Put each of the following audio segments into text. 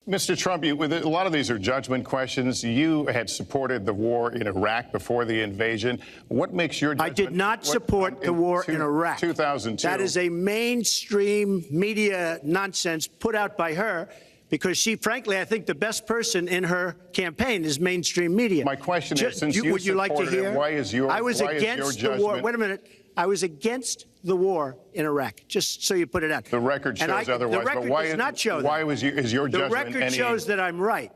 Mr. Trump, with a lot of these are judgment questions. You had supported the war in Iraq before the invasion. What makes your judgment? I did not support the war in Iraq. 2002. That is a mainstream media nonsense put out by her because she, frankly, I think the best person in her campaign is mainstream media. My question is, since you would you like to supported hear? it, why is your I was against the war. Wait a minute. I was against the war in Iraq, just so you put it out. The record shows otherwise. The record but why does not show that. Why is your judgment? The record shows that I'm right.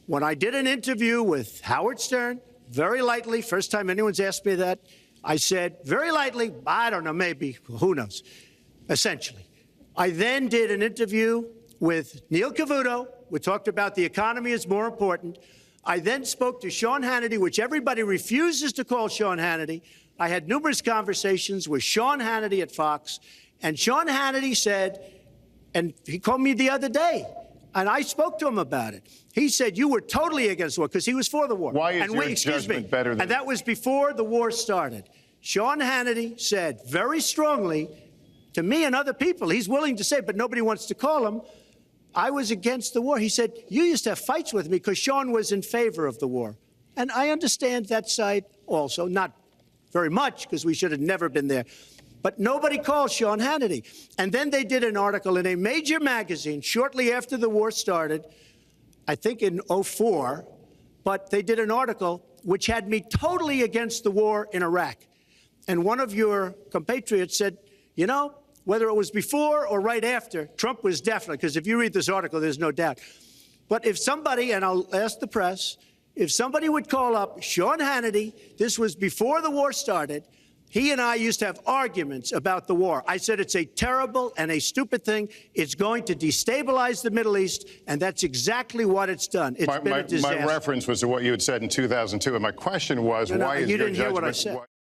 When I did an interview with Howard Stern, very lightly, first time anyone's asked me that, I said, very lightly, I don't know, maybe, who knows, essentially. I then did an interview with Neil Cavuto. We talked about the economy is more important. I then spoke to Sean Hannity, which everybody refuses to call Sean Hannity. I had numerous conversations with Sean Hannity at Fox, and Sean Hannity said, and he called me the other day, and I spoke to him about it. He said, you were totally against the war, because he was for the war. Why is your judgment better than... And that was before the war started. Sean Hannity said very strongly to me and other people, he's willing to say, but nobody wants to call him, I was against the war. He said, you used to have fights with me because Sean was in favor of the war. And I understand that side also, not very much, because we should have never been there. But nobody called Sean Hannity. And then they did an article in a major magazine shortly after the war started, I think in '04, but they did an article which had me totally against the war in Iraq. And one of your compatriots said, you know, whether it was before or right after, Trump was definitely, because if you read this article, there's no doubt. But if somebody, and I'll ask the press, if somebody would call up Sean Hannity, this was before the war started, he and I used to have arguments about the war. I said it's a terrible and a stupid thing. It's going to destabilize the Middle East, and that's exactly what it's done. It's been a disaster. My reference was to what you had said in 2002, and my question was, why is your judgment... You didn't hear what I said.